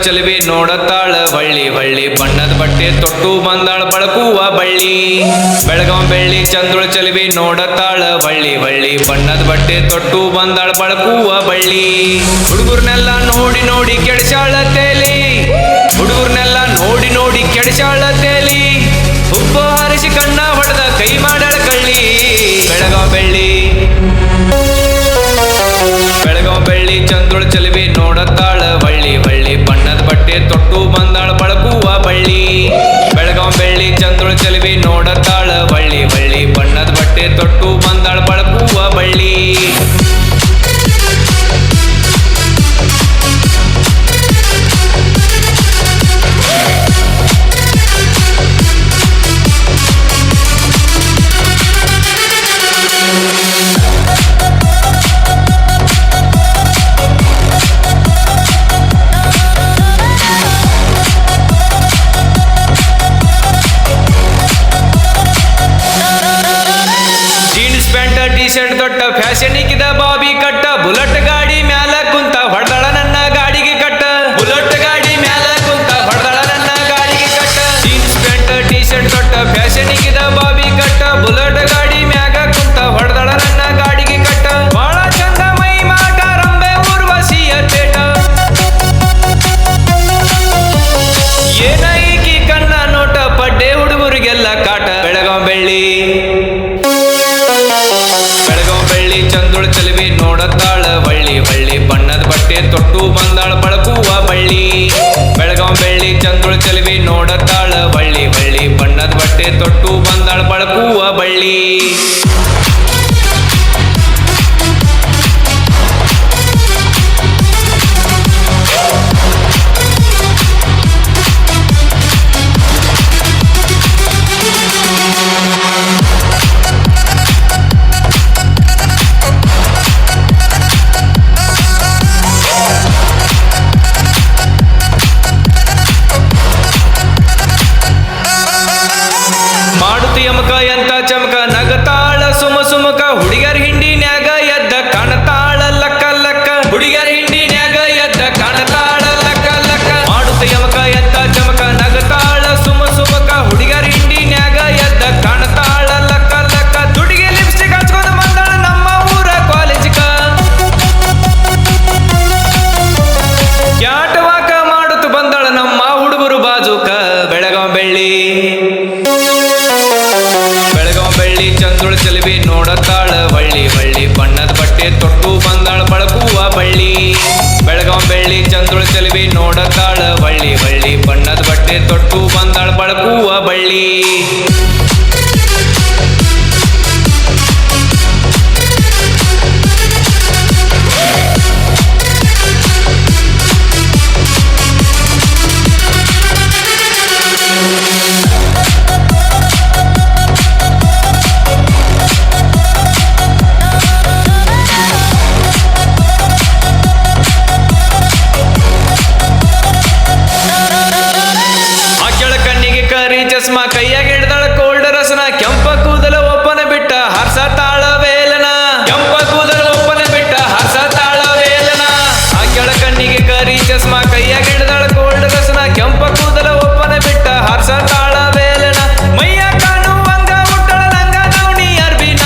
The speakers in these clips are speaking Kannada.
ಚಲುವಿ ನೋಡತ್ತಾಳ ಹೊಳ್ಳಿ ಹೊಳ್ಳಿ ಬಣ್ಣದ ಬಟ್ಟೆ ತೊಟ್ಟು ಬಂದಾಳ ಬಳಕುವ ಬಳ್ಳಿ ಬೆಳಗಾಂ ಬೆಳ್ಳಿ ಚಂದ್ರುಳ ಚಲುವಿ ನೋಡತ್ತಾಳ ಹೊಳ್ಳಿ ಹೊಳ್ಳಿ ಬಣ್ಣದ ಬಟ್ಟೆ ತೊಟ್ಟು ಬಂದಾಳ ಬಳಕುವ ಬಳ್ಳಿ ಹುಡುಗರ್ನೆಲ್ಲ ನೋಡಿ ನೋಡಿ ಕೆಡಿಸಾಳ ತೇಲಿ ಹುಡುಗರ್ನೆಲ್ಲ ನೋಡಿ ನೋಡಿ ಕೆಡಿಸಾಳ ತೇಲಿ ಹುಬ್ಬ ಹರಿಸಿ ಕಣ್ಣ ಹೊಡೆದ ಕೈ ಮಾಡಾಳ ಕಳ್ಳಿ ಬೆಳಗಾಂ ಬೆಳ್ಳಿ ಬೆಳಗಾಂ ಬೆಳ್ಳಿ ಚಂದ್ರುಳ ಚಲುವಿ ನೋಡತ್ತಾಳ ಹೊಳ್ಳಿ ಹೊಳ್ಳಿ ಬಣ್ಣದ ಬಟ್ಟೆ ತೊಟ್ಟು ಬಂದಾಳ ಬಳಕುವ ಬಳ್ಳಿ ಬೆಳಗಾಂ ಬೆಳ್ಳಿ ಚಂದ್ರುಳ ಚಲುವಿ ನೋಡತ್ತಾಳ ಹೊಳ್ಳಿ ಹೊಳ್ಳಿ ಬಣ್ಣದ ಬಟ್ಟೆ ತೊಟ್ಟು ಬಂದಾಳ ಬಳಕುವ ಬಳ್ಳಿ ಟಿ-ಶರ್ಟ್ ದೊಡ್ಡ ಫ್ಯಾಷನಿಗಿದ ಬಾಬಿ ಕಟ್ಟ ಬುಲೆಟ್ ಗಾಡಿ ಮ್ಯಾಲ ಕುಂತ ಹೊಡೆದಳ ನನ್ನ ಗಾಡಿಗೆ ಕಟ್ಟ ಬುಲೆಟ್ ಗಾಡಿ ಮ್ಯಾಲ ಕುಂತ ಹೊಡೆದಳ ನನ್ನ ಗಾಡಿಗೆ ಕಟ್ಟ ಜೀನ್ಸ್ ಪ್ಯಾಂಟ್ ಟಿ-ಶರ್ಟ್ ದೊಡ್ಡ ಫ್ಯಾಷನಿಗಿದ ಬಾಬಿ ಕಟ್ಟ ಬುಲೆಟ್ ಗಾಡಿ ಮ್ಯಾಗ ಕುಂತ ಹೊಡೆದಳ ನನ್ನ ಗಾಡಿಗೆ ಕಟ್ಟ ಬಾಳ ಚಂದ ಮೈ ಮಾಟ ರಂಬೆ ಊರ್ವಶಿಯ ತೇಟ ಏನ ಈಕಿ ಕಣ್ಣ ನೋಟ ಪಡ್ಡೆ ಹುಡುಗರಿಗೆಲ್ಲ ಕಾಟ ಬೆಳಗಾಂ ಬೆಳ್ಳಿ ಚಂದ್ರುಳ ಚಲುವಿ ನೋಡತ್ತಾಳ ಹೊಳ್ಳಿ ಹೊಳ್ಳಿ ಬಣ್ಣದ ಬಟ್ಟೆ ತೊಟ್ಟು ಬಂದಾಳ ಬಳಕುವ ಬಳ್ಳಿ ಬೆಳಗಾಂ ಬೆಳ್ಳಿ ಚಂದ್ರುಳ ಚಲುವಿ ನೋಡತ್ತಾಳ ಹೊಳ್ಳಿ ಹೊಳ್ಳಿ ಬಣ್ಣದ ಬಟ್ಟೆ ತೊಟ್ಟು ಬಂದಾಳ ಬಳಕುವ ಬಳ್ಳಿ ಯಮಕ ಎಂತ ಚಮಕ ನಗತಾಳ ಸುಮ ಸುಮಕ ಹುಡುಗರ ಹಿಂಡಿನ್ಯಾಗ ಎದ್ದ ಕಾಣತಾಳ ಲಕ್ಕ ಲಕ್ಕ ಹುಡುಗರ ಹಿಂಡಿನ್ಯಾಗ ಎದ್ದ ಕಾಣತಾಳ ಲಕ್ಕ ಲಕ್ಕ ಮಾಡುತ್ತ ಯಮಕ ಎಂತ ಚಮಕ ನಗತಾಳ ಸುಮ ಸುಮಕ ಹುಡುಗರ ಹಿಂಡಿನ್ಯಾಗ ಎದ್ದ ಕಾಣತಾಳ ಲಕ್ಕ ಲಕ್ಕ ತುಡಿಗೆ ಲಿಪ್ಸ್ಟಿಕ್ ಹಚ್ಕೊಂಡು ಬಂದಾಳ ನಮ್ಮ ಊರ ಕಾಲೇಜಿಕ ಕ್ಯಾಟವಾಕ ಮಾಡುತ್ತ ಬಂದಾಳ ನಮ್ಮ ಹುಡುಗರು ಬಾಜುಕ ಬೆಳಗಾಂ ಬೆಳ್ಳಿ ಚಂದ್ರುಳ ಚಲುವಿ ನೋಡತ್ತಾಳ ಹೊಳ್ಳಿ ಹೊಳ್ಳಿ ಬಣ್ಣದ ಬಟ್ಟೆ ತೊಟ್ಟು ಬಂದಾಳ ಬಳಕುವ ಬಳ್ಳಿ ಬೆಳಗಾಂ ಬೆಳ್ಳಿ ಚಂದ್ರುಳ ಚಲುವಿ ನೋಡತ್ತಾಳ ಹೊಳ್ಳಿ ಹೊಳ್ಳಿ ಬಣ್ಣದ ಬಟ್ಟೆ ತೊಟ್ಟು ಬಂದಾಳ ಬಳಕುವ ಬಳ್ಳಿ ಚಸ್ಮಾ ಕೈಯಾಗ ಹಿಡ್ದಾಳ ಕೋಲ್ಡ್ ರಸನ ಕೆಂಪ ಕೂದಲ ಒಪ್ಪನ ಬಿಟ್ಟ ಹರ್ಸ ತಾಳ ವೇಲನ ಕೆಂಪ ಕೂದಲ ಒಪ್ಪನ ಬಿಟ್ಟ ಹರ್ಸ ತಾಳ ವೇಲನ ಆಕೆಳ ಕಣ್ಣಿಗೆ ಕರಿ ಚಸ್ಮಾ ಕೈಯಾಗ ಹಿಡ್ದಾಳ ಕೋಲ್ಡ್ ರಸನ ಕೆಂಪ ಕೂದಲ ಒಪ್ಪನ ಬಿಟ್ಟ ಹರ್ಸ ತಾಳ ವೇಲನ ಮೈಯ ಕಾಣುವಂಗ ಮುಟ್ಟಳ ನಂಗ ಗೌಣಿ ಅರ್ಬಿನ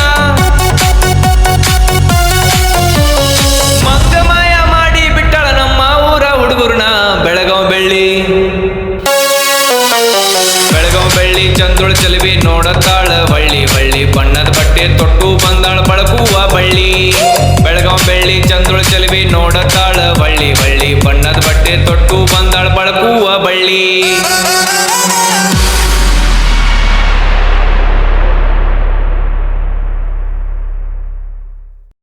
ಮಂಗ ಮಾಯ ಮಾಡಿ ಬಿಟ್ಟಳ ನಮ್ಮ ಊರ ಹುಡುಗರ್ನ ಬೆಳಗಾಂ ಬೆಳ್ಳಿ ಬೆಳ್ಳಿ ಚಂದ್ರುಳ ಚಲುವಿ ನೋಡತ್ತಾಳ ಹೊಳ್ಳಿ ಹೊಳ್ಳಿ ಬಣ್ಣದ ಬಟ್ಟೆ ತೊಟ್ಟು ಬಂದಾಳ ಬಳಕುವ ಬಳ್ಳಿ ಬೆಳಗಾಂ ಬೆಳ್ಳಿ ಚಂದ್ರುಳ ಚಲುವಿ ನೋಡತ್ತಾಳ ಹೊಳ್ಳಿ ಹೊಳ್ಳಿ ಬಣ್ಣದ ಬಟ್ಟೆ ತೊಟ್ಟು ಬಂದಾಳ ಬಳಕುವ ಬಳ್ಳಿ